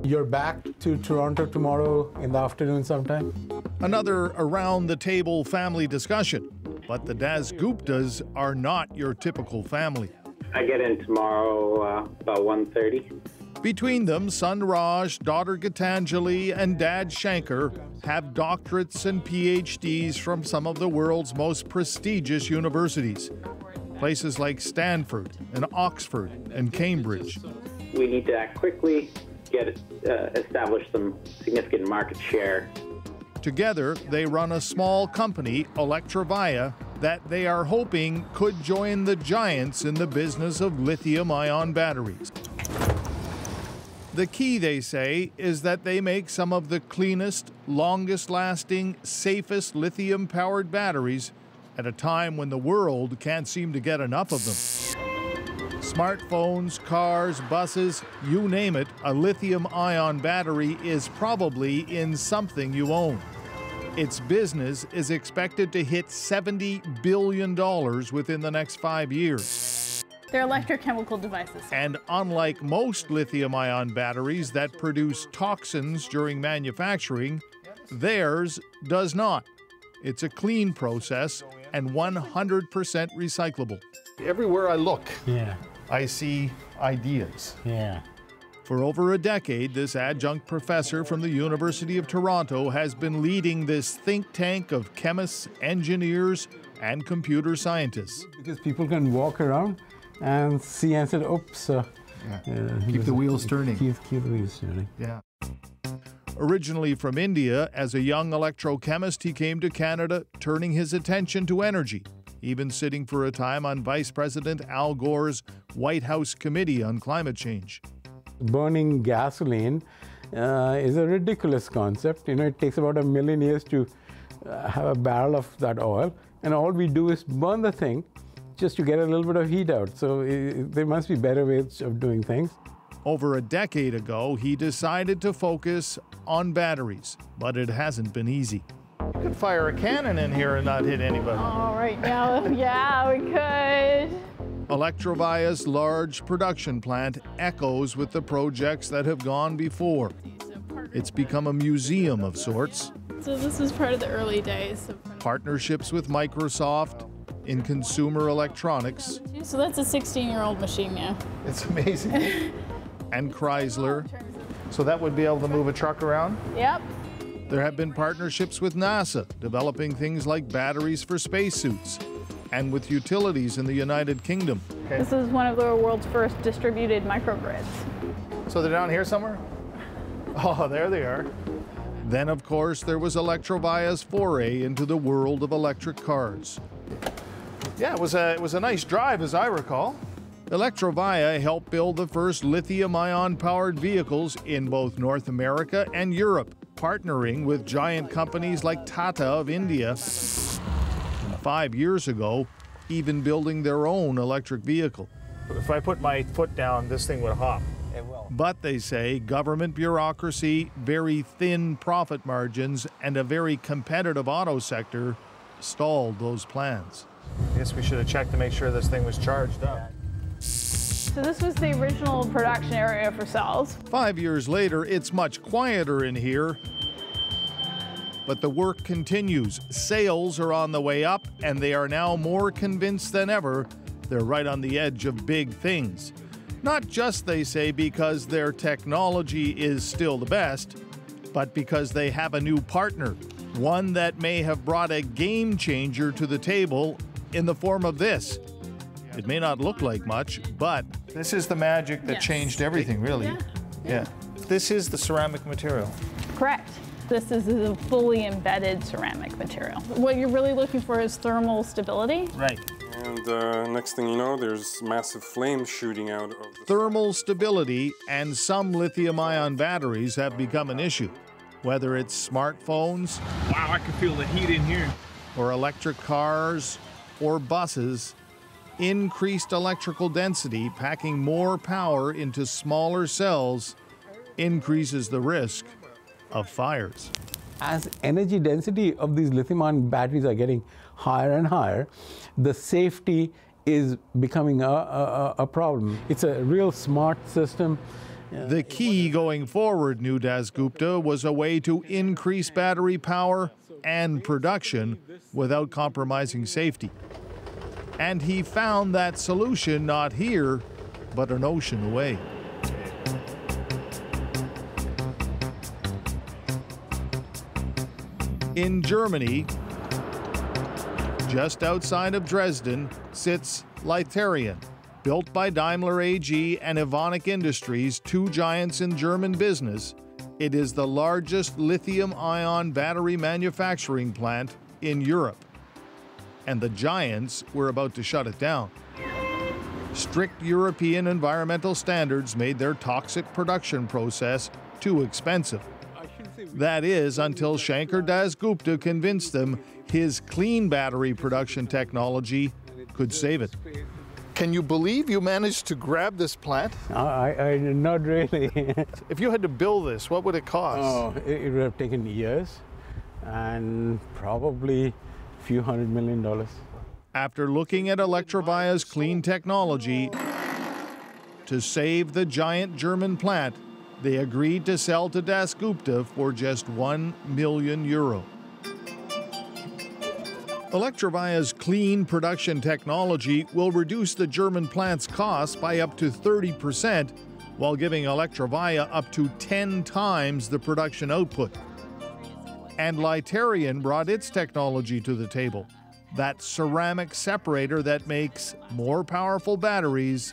You're back to Toronto tomorrow in the afternoon sometime? Another around-the-table family discussion. But the Das Guptas are not your typical family. I get in tomorrow about 1:30. Between them, son Raj, daughter Gitanjali, and dad Shankar have doctorates and PhDs from some of the world's most prestigious universities. Places like Stanford and Oxford and Cambridge. We need to act quickly, establish some significant market share. Together, they run a small company, Electrovaya, that they are hoping could join the giants in the business of lithium-ion batteries. The key, they say, is that they make some of the cleanest, longest-lasting, safest lithium-powered batteries at a time when the world can't seem to get enough of them. Smartphones, cars, buses, you name it, a lithium-ion battery is probably in something you own. Its business is expected to hit $70 billion within the next 5 years. They're electrochemical devices. And unlike most lithium-ion batteries that produce toxins during manufacturing, theirs does not. It's a clean process and 100% recyclable. Everywhere I look, I see ideas. For over a decade, this adjunct professor from the University of Toronto has been leading this think tank of chemists, engineers, and computer scientists. Because people can walk around and see and say, oops. Keep the wheels turning. Keep the wheels turning. Yeah. Originally from India, as a young electrochemist, he came to Canada, turning his attention to energy, even sitting for a time on Vice President Al Gore's White House Committee on Climate Change. Burning gasoline is a ridiculous concept. You know, it takes about 1 million years to have a barrel of that oil, and all we do is burn the thing just to get a little bit of heat out. So there must be better ways of doing things. Over a decade ago, he decided to focus on batteries, but it hasn't been easy. You could fire a cannon in here and not hit anybody. Oh, right now, yeah, we could. Electrovaya's large production plant echoes with the projects that have gone before. It's become a museum of sorts. So this is part of the early days. Partnerships with Microsoft in consumer electronics. So that's a 16-year-old machine now. It's amazing. And Chrysler. So that would be able to move a truck around? Yep. There have been partnerships with NASA, developing things like batteries for spacesuits, and with utilities in the United Kingdom. Okay. This is one of the world's first distributed microgrids. So they're down here somewhere? Oh, there they are. Then, of course, there was Electrovaya's foray into the world of electric cars. Yeah, it was a nice drive, as I recall. Electrovaya helped build the first lithium-ion powered vehicles in both North America and Europe, partnering with giant companies like Tata of India. 5 years ago, even building their own electric vehicle. If I put my foot down, this thing would hop. It will. But they say government bureaucracy, very thin profit margins, and a very competitive auto sector stalled those plans. I guess we should have checked to make sure this thing was charged up. So this was the original production area for cells. 5 years later, it's much quieter in here. But the work continues. Sales are on the way up, and they are now more convinced than ever they're right on the edge of big things. Not just, they say, because their technology is still the best, but because they have a new partner, one that may have brought a game changer to the table in the form of this. It may not look like much, but this is the magic that changed everything, really. Yeah. This is the ceramic material. Correct. This is a fully embedded ceramic material. What you're really looking for is thermal stability. Right. And next thing you know, there's massive flames shooting out of the thermal stability and some lithium-ion batteries have become an issue. Whether it's smartphones, wow, I can feel the heat in here, or electric cars or buses, increased electrical density, packing more power into smaller cells, increases the risk of fires. As energy density of these lithium-ion batteries are getting higher and higher, the safety is becoming a problem. It's a real smart system, The key going forward, knew Dasgupta, was a way to increase battery power and production without compromising safety. And he found that solution not here, but an ocean away. In Germany, just outside of Dresden, sits Lithium-ion. Built by Daimler AG and Evonik Industries, two giants in German business, it is the largest lithium-ion battery manufacturing plant in Europe. And the giants were about to shut it down. Strict European environmental standards made their toxic production process too expensive. That is, until Shankar Das Gupta convinced them his clean battery production technology could save it. Can you believe you managed to grab this plant? Not really. If you had to build this, what would it cost? Oh, it would have taken years and probably a few $100 million. After looking at Electrovaya's clean technology to save the giant German plant, they agreed to sell to Dasgupta for just €1 million. Electrovaya's clean production technology will reduce the German plant's costs by up to 30%, while giving Electrovaya up to 10 times the production output. And Lithium brought its technology to the table, that ceramic separator that makes more powerful batteries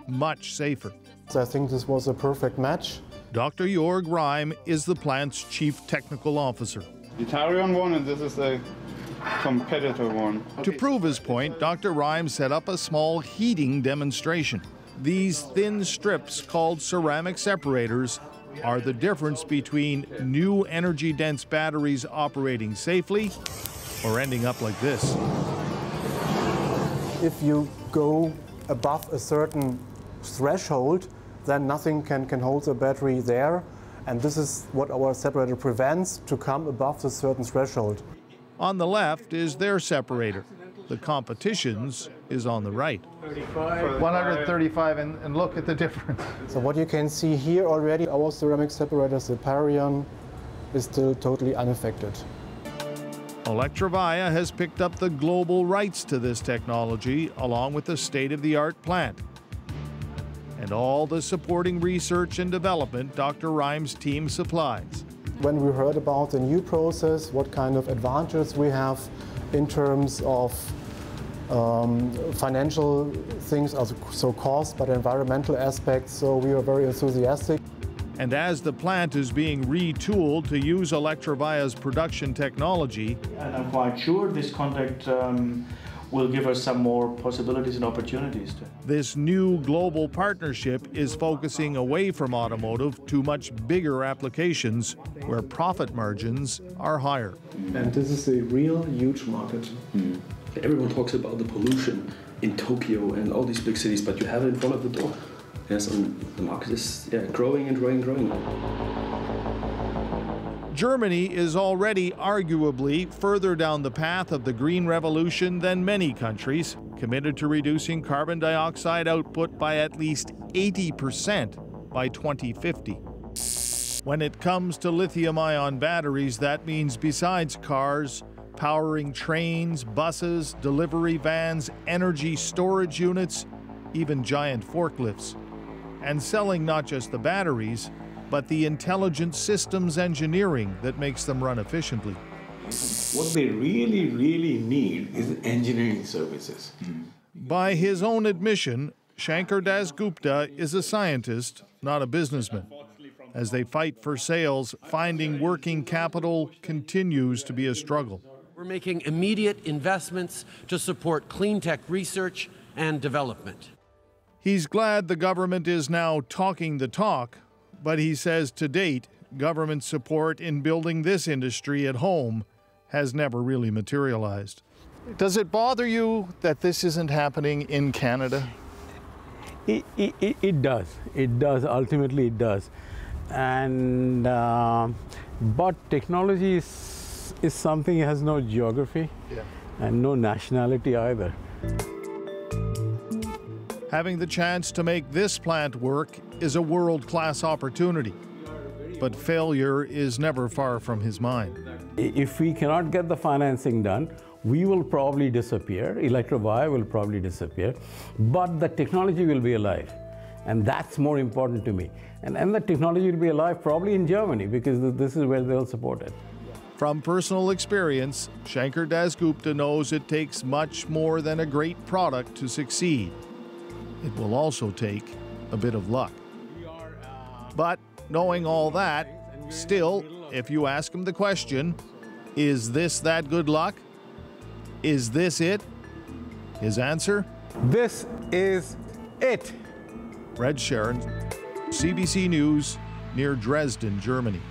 much safer. So I think this was a perfect match. Dr. Jörg Reim is the plant's chief technical officer. Lithium one, and this is a competitor one. To prove his point, Dr. Reim set up a small heating demonstration. These thin strips, called ceramic separators, are the difference between new energy-dense batteries operating safely or ending up like this. If you go above a certain threshold, then nothing can hold the battery there. And this is what our separator prevents, to come above the certain threshold. On the left is their separator. The competition's is on the right. 135, and look at the difference. So what you can see here already, our ceramic separator, the Parion, is still totally unaffected. Electrovaya has picked up the global rights to this technology, along with the state-of-the-art plant. And all the supporting research and development Dr. Reim's team supplies. When we heard about the new process, what kind of advantages we have in terms of financial things, so cost, but environmental aspects, so we are very enthusiastic. And as the plant is being retooled to use Electrovaya's production technology, and I'm quite sure this contact will give us some more possibilities and opportunities. This new global partnership is focusing away from automotive to much bigger applications where profit margins are higher. And this is a real huge market. Everyone talks about the pollution in Tokyo and all these big cities, but you have it in front of the door. Yes, and the market is growing and growing and growing. Germany is already arguably further down the path of the green revolution than many countries, committed to reducing carbon dioxide output by at least 80% by 2050. When it comes to lithium-ion batteries, that means besides cars, powering trains, buses, delivery vans, energy storage units, even giant forklifts. And selling not just the batteries, but the intelligent systems engineering that makes them run efficiently. What they really, really need is engineering services. By his own admission, Shankar Das Gupta is a scientist, not a businessman. As they fight for sales, finding working capital continues to be a struggle. We're making immediate investments to support clean tech research and development. He's glad the government is now talking the talk, but he says to date, government support in building this industry at home has never really materialized. Does it bother you that this isn't happening in Canada? It does. It does. Ultimately, it does. And but technology is something that has no geography and no nationality either. Having the chance to make this plant work is a world-class opportunity, but failure is never far from his mind. If we cannot get the financing done, we will probably disappear. Electrovaya will probably disappear, but the technology will be alive. And that's more important to me. And the technology will be alive probably in Germany, because this is where they'll support it. From personal experience, Shankar Dasgupta knows it takes much more than a great product to succeed. It will also take a bit of luck. But knowing all that, still, if you ask him the question, is this that good luck? Is this it? His answer? This is it. Red Sharon, CBC News, near Dresden, Germany.